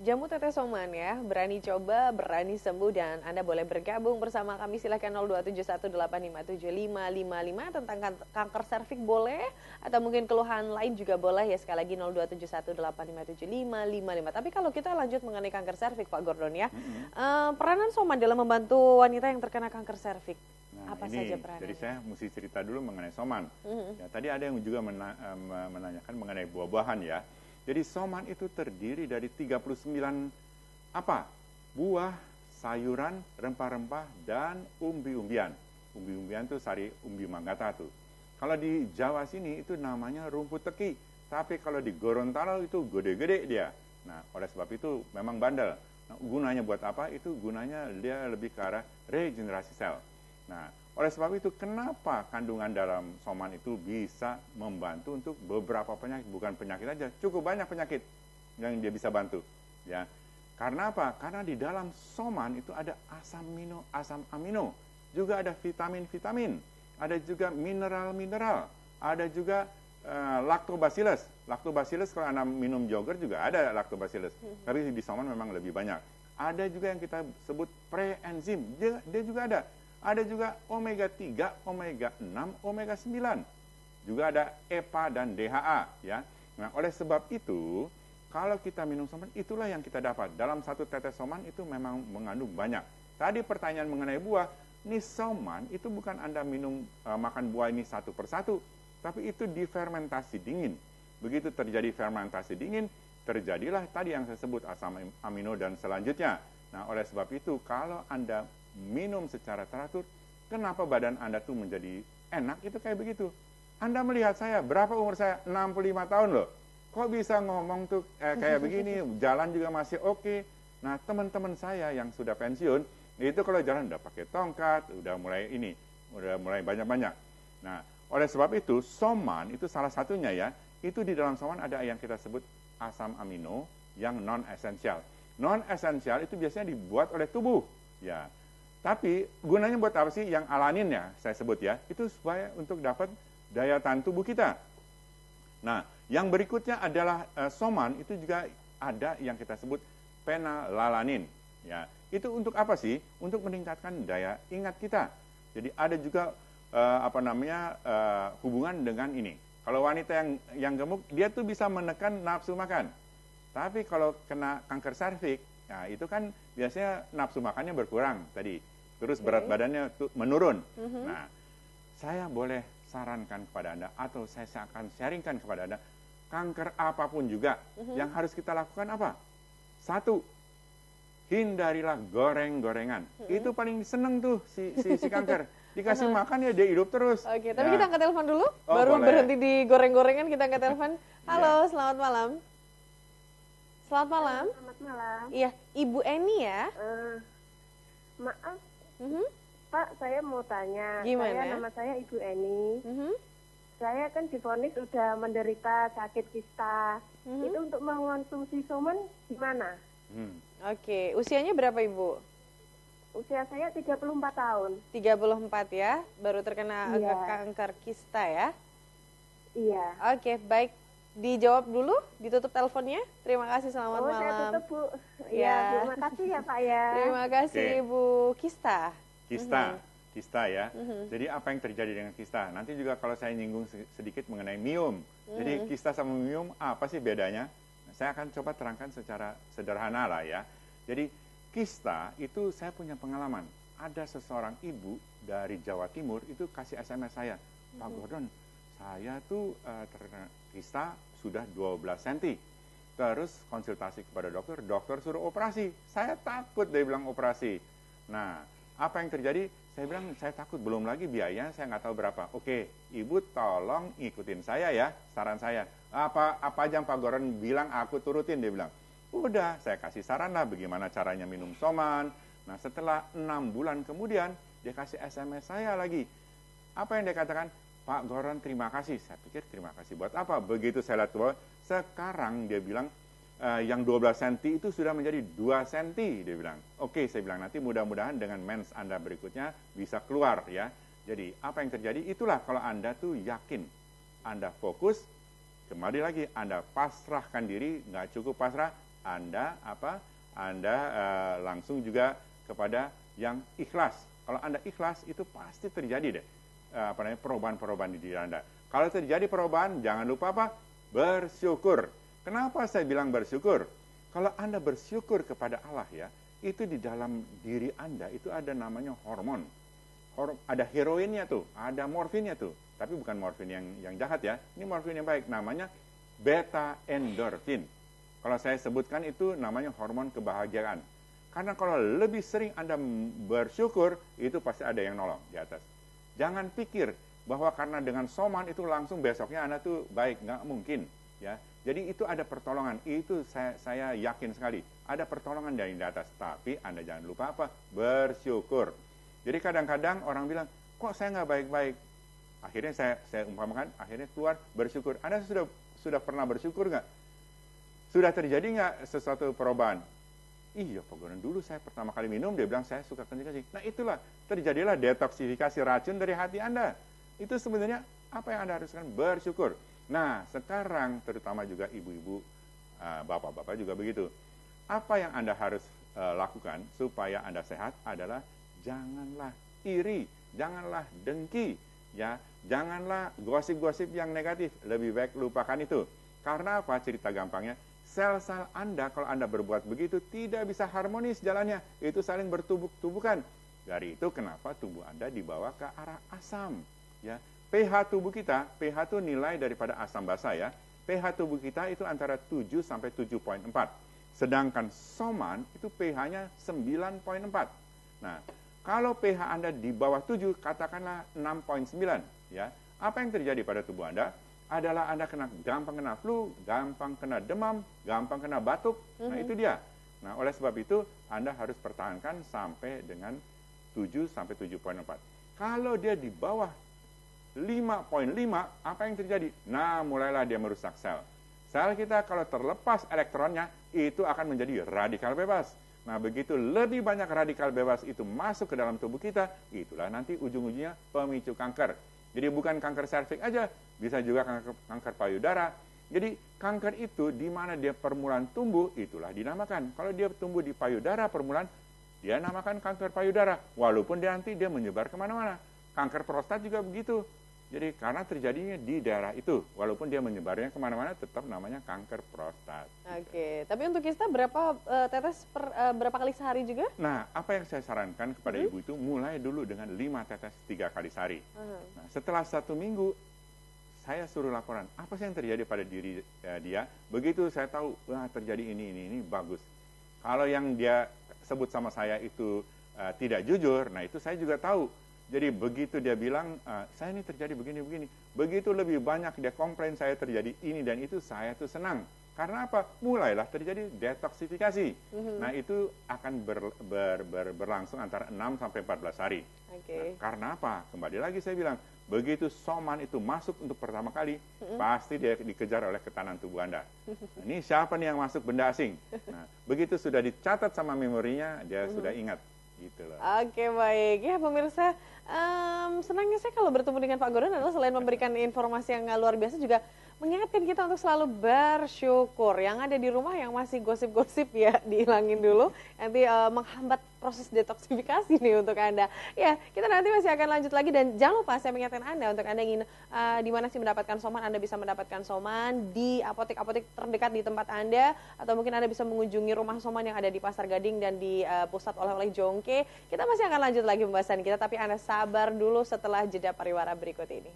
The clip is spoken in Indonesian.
Jamu Teteh Soman ya, berani coba, berani sembuh, dan Anda boleh bergabung bersama kami. Silahkan 02718575555 tentang kanker serviks boleh, atau mungkin keluhan lain juga boleh ya. Sekali lagi 02718575555. Tapi kalau kita lanjut mengenai kanker serviks, Pak Gordon ya, peranan Soman dalam membantu wanita yang terkena kanker serviks, apa saja peranannya? Jadi saya mesti cerita dulu mengenai Soman. Ya, tadi ada yang juga menanyakan mengenai buah-buahan ya. Jadi Soman itu terdiri dari 39 apa? Buah, sayuran, rempah-rempah, dan umbi-umbian. Umbi-umbian itu sari umbi manggata tuh. Kalau di Jawa sini itu namanya rumput teki. Tapi kalau di Gorontalo itu gede-gede dia. Nah, oleh sebab itu memang bandel. Nah, gunanya buat apa? Itu gunanya dia lebih ke arah regenerasi sel. Nah, oleh sebab itu kenapa kandungan dalam Soman itu bisa membantu untuk beberapa penyakit, bukan penyakit aja, cukup banyak penyakit yang dia bisa bantu, ya. Karena apa? Karena di dalam Soman itu ada asam amino, juga ada vitamin-vitamin, ada juga mineral-mineral, ada juga lactobacillus. Lactobacillus kalau Anda minum yogurt juga ada lactobacillus, tapi di Soman memang lebih banyak. Ada juga yang kita sebut preenzim, dia juga ada. Ada juga omega 3, omega 6, omega 9. Juga ada EPA dan DHA ya. Nah, oleh sebab itu, kalau kita minum Soman, itulah yang kita dapat. Dalam satu tetes Soman itu memang mengandung banyak. Tadi pertanyaan mengenai buah, ini Soman itu bukan Anda minum makan buah ini satu persatu, tapi itu difermentasi dingin. Begitu terjadi fermentasi dingin, terjadilah tadi yang saya sebut asam amino dan selanjutnya. Nah, oleh sebab itu kalau Anda minum secara teratur, kenapa badan Anda tuh menjadi enak, itu kayak begitu. Anda melihat saya, berapa umur saya? 65 tahun loh. Kok bisa ngomong tuh kayak begini, jalan juga masih oke. Nah, teman-teman saya yang sudah pensiun, itu kalau jalan udah pakai tongkat, udah mulai banyak-banyak. Nah, oleh sebab itu, Soman itu salah satunya ya, itu di dalam Soman ada yang kita sebut asam amino yang non-esensial. Non-esensial itu biasanya dibuat oleh tubuh, ya. Tapi gunanya buat apa sih yang alanin ya saya sebut ya, itu supaya untuk dapat daya tahan tubuh kita. Nah, yang berikutnya adalah Soman itu juga ada yang kita sebut phenylalanin. Ya, itu untuk apa sih? Untuk meningkatkan daya ingat kita. Jadi ada juga hubungan dengan ini. Kalau wanita yang gemuk, dia tuh bisa menekan nafsu makan. Tapi kalau kena kanker serviks, nah itu kan biasanya nafsu makannya berkurang tadi. Terus berat badannya menurun. Nah, saya boleh sarankan kepada Anda, atau saya akan sharingkan kepada Anda, kanker apapun juga, yang harus kita lakukan apa? Satu, hindarilah goreng-gorengan. Itu paling seneng tuh si kanker. Dikasih makan ya dia hidup terus. Oke, tapi kita angkat telepon dulu, boleh. baru berhenti di goreng-gorengan, kita angkat telepon. Halo, selamat malam. Selamat malam. Selamat malam. Iya, Ibu Eni ya. Maaf, Pak, saya mau tanya. Gimana? Nama saya Ibu Eni. Saya kan divonis sudah menderita sakit kista. Itu untuk mengonsumsi Soman gimana? Oke, usianya berapa Ibu? Usia saya 34 tahun. 34 ya, baru terkena kanker kista ya? Iya. Oke, baik. Dijawab dulu, ditutup teleponnya. Terima kasih, selamat malam. Saya tutup, Bu. Ya, terima kasih ya, Pak ya. Terima kasih, Ibu Kista. Kista ya. Jadi apa yang terjadi dengan kista? Nanti juga kalau saya nyinggung sedikit mengenai miom. Jadi kista sama miom apa sih bedanya? Saya akan coba terangkan secara sederhana lah ya. Jadi kista itu saya punya pengalaman. Ada seseorang ibu dari Jawa Timur itu kasih SMS saya, Pak Gordon, saya tuh terkena kista sudah 12 cm. Terus konsultasi kepada dokter, dokter suruh operasi. Saya takut, dia bilang operasi. Nah, apa yang terjadi? Saya bilang, saya takut, belum lagi biayanya, saya nggak tahu berapa. Oke, ibu tolong ikutin saya ya, saran saya. Apa aja yang Pak Gordon bilang, aku turutin, dia bilang. Udah, saya kasih saran lah bagaimana caranya minum Soman. Nah, setelah 6 bulan kemudian, dia kasih SMS saya lagi. Apa yang dia katakan? Pak Gordon, terima kasih. Saya pikir terima kasih buat apa? Begitu saya lihat bahwa sekarang dia bilang yang 12 cm itu sudah menjadi 2 cm, dia bilang. Oke, saya bilang nanti mudah-mudahan dengan mens Anda berikutnya bisa keluar ya. Jadi apa yang terjadi? Itulah kalau Anda tuh yakin, Anda fokus, kembali lagi Anda pasrahkan diri, nggak cukup pasrah, Anda langsung juga kepada yang ikhlas. Kalau Anda ikhlas itu pasti terjadi deh perubahan-perubahan di diri Anda. Kalau terjadi perubahan, jangan lupa apa? Bersyukur. Kenapa saya bilang bersyukur? Kalau Anda bersyukur kepada Allah ya, itu di dalam diri Anda itu ada namanya hormon. Ada heroinnya tuh, ada morfinnya tuh. Tapi bukan morfin yang jahat ya. Ini morfin yang baik, namanya beta endorfin. Kalau saya sebutkan itu namanya hormon kebahagiaan. Karena kalau lebih sering Anda bersyukur, itu pasti ada yang nolong di atas. Jangan pikir bahwa karena dengan soman itu langsung besoknya Anda tuh baik, nggak mungkin. Ya, jadi itu ada pertolongan. Itu saya yakin sekali. Ada pertolongan dari di atas. Tapi Anda jangan lupa apa? Bersyukur. Jadi kadang-kadang orang bilang, kok saya nggak baik-baik? Akhirnya saya umpamakan, akhirnya keluar bersyukur. Anda sudah pernah bersyukur nggak? Sudah terjadi nggak sesuatu perubahan? Iya, Pak Gordon, dulu saya pertama kali minum, dia bilang saya suka kencing. Nah itulah, terjadilah detoksifikasi racun dari hati Anda. Itu sebenarnya apa yang Anda haruskan? Bersyukur. Nah, sekarang terutama juga ibu-ibu, bapak-bapak juga begitu. Apa yang Anda harus lakukan supaya Anda sehat adalah janganlah iri, janganlah dengki, ya, janganlah gosip-gosip yang negatif. Lebih baik lupakan itu. Karena apa? Cerita gampangnya, sel-sel Anda kalau Anda berbuat begitu tidak bisa harmonis jalannya. Itu saling bertumbuk-tumbukan. Dari itu kenapa tubuh Anda dibawa ke arah asam, ya. pH tubuh kita, pH itu nilai daripada asam basa ya. pH tubuh kita itu antara 7 sampai 7,4. Sedangkan soman itu pH-nya 9,4. Nah, kalau pH Anda di bawah 7, katakanlah 6,9 ya. Apa yang terjadi pada tubuh Anda? Adalah Anda gampang kena flu, gampang kena demam, gampang kena batuk. Nah, itu dia. Nah, oleh sebab itu Anda harus pertahankan sampai dengan 7 sampai 7,4. Kalau dia di bawah 5,5, apa yang terjadi? Nah, mulailah dia merusak sel. Sel kita kalau terlepas elektronnya, itu akan menjadi radikal bebas. Nah, begitu lebih banyak radikal bebas itu masuk ke dalam tubuh kita, itulah nanti ujung-ujungnya pemicu kanker. Jadi bukan kanker serviks aja, bisa juga kanker payudara. Jadi kanker itu di mana dia permulaan tumbuh, itulah dinamakan. Kalau dia tumbuh di payudara permulaan, dia namakan kanker payudara. Walaupun nanti dia menyebar kemana-mana. Kanker prostat juga begitu. Jadi karena terjadinya di daerah itu, walaupun dia menyebarnya kemana-mana, tetap namanya kanker prostat. Oke, tapi untuk kista berapa tetes berapa kali sehari juga? Nah, apa yang saya sarankan kepada ibu itu, mulai dulu dengan 5 tetes 3 kali sehari. Nah, setelah 1 minggu, saya suruh laporan, apa sih yang terjadi pada diri dia. Begitu saya tahu, wah terjadi ini, bagus. Kalau yang dia sebut sama saya itu tidak jujur, nah itu saya juga tahu. Jadi begitu dia bilang, saya ini terjadi begini-begini. Begitu lebih banyak dia komplain saya terjadi ini dan itu, saya tuh senang. Karena apa? Mulailah terjadi detoksifikasi. Nah itu akan berlangsung antara 6 sampai 14 hari. Nah, karena apa? Kembali lagi saya bilang, begitu soman itu masuk untuk pertama kali, pasti dia dikejar oleh ketahanan tubuh Anda. Nah, ini siapa nih yang masuk benda asing? Nah, begitu sudah dicatat sama memorinya, dia sudah ingat. Gitu loh. Oke, baik. Ya pemirsa, senangnya saya kalau bertemu dengan Pak Gordon adalah selain memberikan informasi yang luar biasa, juga mengingatkan kita untuk selalu bersyukur. Yang ada di rumah yang masih gosip-gosip ya dihilangin dulu, nanti menghambat proses detoksifikasi nih untuk Anda. Ya, kita nanti masih akan lanjut lagi, dan jangan lupa saya mengingatkan Anda, untuk Anda ingin di mana sih mendapatkan soman, Anda bisa mendapatkan soman di apotek-apotek terdekat di tempat Anda, atau mungkin Anda bisa mengunjungi rumah soman yang ada di Pasar Gading dan di pusat oleh-oleh Jongke. Kita masih akan lanjut lagi pembahasan kita, tapi Anda sabar dulu setelah jeda pariwara berikut ini.